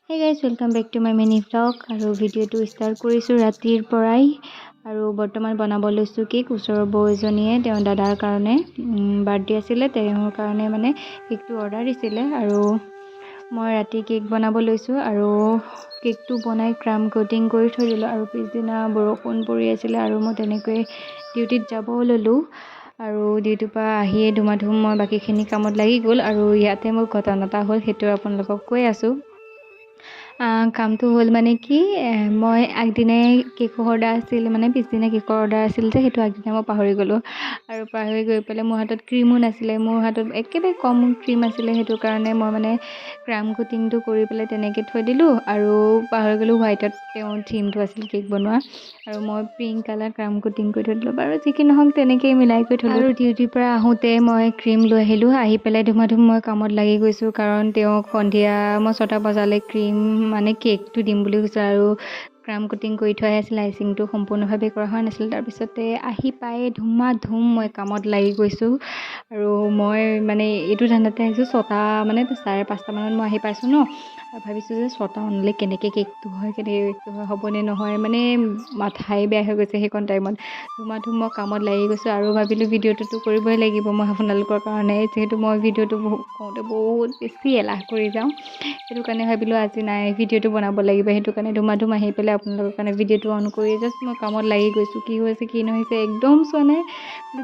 Hey guys, welcome back to my mini vlog আৰু ভিডিঅ'টো start কৰিছোঁ ৰাতিৰ পৰাই আৰু বৰ্তমান বনাব লৈছোঁ কেক ওচৰৰ বৌ এজনীয়ে তেওঁ দাদাৰ কাৰণে বাৰ্থডে আছিলে তেওঁৰ কাৰণে মানে কেকটো অৰ্ডাৰ দিছিলে আৰু মই ৰাতি কেক বনাব লৈছোঁ আৰু কেকটো বনাই ক্ৰাম কোটিং কৰি থৈ দিলোঁ আৰু পিছদিনা বৰষুণ পৰি আছিলে আৰু মই তেনেকৈ ডিউটিত যাব ল'লোঁ আৰু ডিউটিৰ পৰা আহিয়ে ধুমাধুম মই বাকীখিনি কামত লাগি গ'ল আৰু ইয়াতে মোৰ ঘটনা এটা হ'ল সেইটো আপোনালোকক কৈ আছোঁ কামটো হ'ল মানে কি মই আগদিনাই কেকৰ অৰ্ডাৰ আছিল মানে পিছদিনা কেকৰ অৰ্ডাৰ আছিল যে সেইটো আগদিনা মই পাহৰি গ'লোঁ আৰু পাহৰি গৈ পেলাই মোৰ হাতত ক্ৰীমো নাছিলে মোৰ হাতত একেবাৰে কম ক্ৰীম আছিলে সেইটো কাৰণে মই মানে ক্ৰাম কোটিংটো কৰি পেলাই তেনেকৈ থৈ দিলোঁ আৰু পাহৰি গ'লোঁ হোৱাইটত তেওঁৰ থিমটো আছিল কেক বনোৱা আৰু মই পিংক কালাৰ ক্ৰাম কোটিং কৰি থৈ দিলোঁ বাৰু যি কি নহওক তেনেকৈয়ে মিলাই কৰি থলোঁ আৰু ডিউটিৰ পৰা আহোঁতে মই ক্ৰীম লৈ আহিলোঁ আহি পেলাই ধুমাধুম মই কামত লাগি গৈছোঁ কাৰণ তেওঁক সন্ধিয়া মই 6টা বজালৈ ক্ৰীম মানে কেকটো দিম বুলি কৈছোঁ আৰু ক্ৰাম কোটিং কৰি থৈ আছিল আইচিংটো সম্পূৰ্ণভাৱে কৰা হোৱা নাছিল তাৰপিছতে আহি পাই ধুমাধুম মই কামত লাগি গৈছোঁ আৰু মই মানে এইটো ধান্দাতে আহিছোঁ 6টা মানে 5:30 মানত মই আহি পাইছোঁ ন আৰু ভাবিছোঁ যে 6টা মানলৈ কেনেকৈ কেকটো হয় হ'বনে নহয় মানে মাথাই বেয়া হৈ গৈছে সেইকণ টাইমত ধুমাধুম মই কামত লাগি গৈছোঁ আৰু ভাবিলোঁ ভিডিঅ'টোতো কৰিবই লাগিব মই আপোনালোকৰ কাৰণে যিহেতু মই ভিডিঅ'টো কৰোঁতে বহুত বেছি এলাহ কৰি যাওঁ সেইটো কাৰণে ভাবিলোঁ আজি নাই ভিডিঅ'টো বনাব লাগিব সেইটো কাৰণে ধুমাধুম আহি পেলাই আপোনালোকৰ কাৰণে ভিডিঅ'টো অন কৰি জাষ্ট মই কামত লাগি গৈছোঁ কি হৈছে কি নহৈছে একদম চোৱা নাই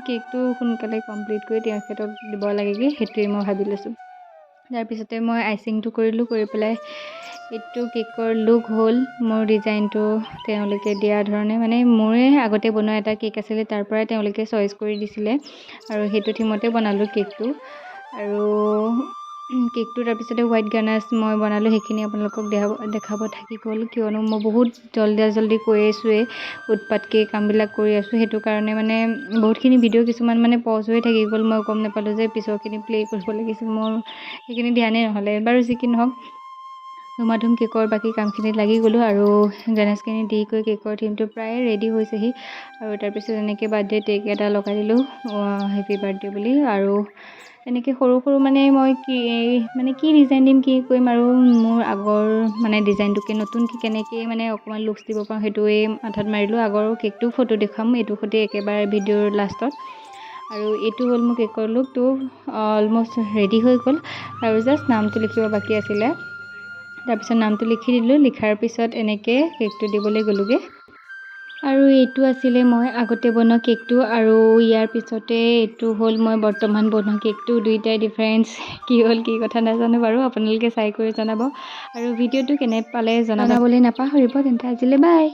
কেকটো সোনকালে কমপ্লিট কৰি তেখেতক দিব লাগেগৈ সেইটোৱে মই ভাবি লৈছোঁ তাৰপিছতে মই আইচিংটো কৰিলোঁ কৰি পেলাই এইটো কেকৰ লুক হ'ল মোৰ ডিজাইনটো তেওঁলোকে দিয়া ধৰণে মানে মোৰে আগতে বনোৱা এটা কেক আছিলে তাৰ পৰাই তেওঁলোকে চইচ কৰি দিছিলে আৰু সেইটো থিমতে বনালোঁ কেকটো আৰু কেকটো তাৰপিছতে হোৱাইট গানাছ মই বনালোঁ সেইখিনি আপোনালোকক দেখাব থাকি গ'ল কিয়নো মই বহুত জল্দি কৈ আছোঁৱেই উৎপাতকৈ কামবিলাক কৰি আছোঁ সেইটো কাৰণে মানে বহুতখিনি ভিডিঅ' কিছুমান মানে পজ হৈ থাকি গ'ল মই গম নাপালোঁ যে পিছৰখিনি প্লে কৰিব লাগিছিল মোৰ সেইখিনি ধ্যানেই নহ'লে বাৰু যি কি নহওক ধুমাধুম কেকৰ বাকী কামখিনিত লাগি গ'লোঁ আৰু গানাছখিনি দি কৰি কেকৰ থিমটো প্ৰায় ৰেডি হৈছেহি আৰু তাৰপিছত এনেকৈ বাৰ্থডে টেগ এটা লগাই দিলোঁ হেপী বাৰ্থডে বুলি আৰু এনেকৈ সৰু মানে মই কি ডিজাইন দিম কি কৰিম আৰু মোৰ আগৰ মানে ডিজাইনটোকে নতুনকৈ কেনেকৈ মানে অকণমান লুকছ দিব পাৰোঁ সেইটোৱে মাথাত মাৰিলোঁ আগৰ কেকটো ফটো দেখুৱাম এইটো সৈতে একেবাৰে ভিডিঅ'ৰ লাষ্টত আৰু এইটো হ'ল মোৰ কেকৰ লুকটো অলমষ্ট ৰেডি হৈ গ'ল আৰু জাষ্ট নামটো লিখিব বাকী আছিলে তাৰপিছত নামটো লিখি দিলোঁ লিখাৰ পিছত এনেকৈ কেকটো দিবলৈ গ'লোঁগৈ আৰু এইটো আছিলে মই আগতে বনোৱা কেকটো আৰু ইয়াৰ পিছতে এইটো হ'ল মই বৰ্তমান বনোৱা কেকটো দুইটাই ডিফাৰেঞ্চ কি হ'ল কি কথা নাজানো বাৰু আপোনালোকে চাই কৰি জনাব আৰু ভিডিঅ'টো কেনে পালে জনাবলৈ নাপাহৰিব তেন্তে আজিলৈ বাই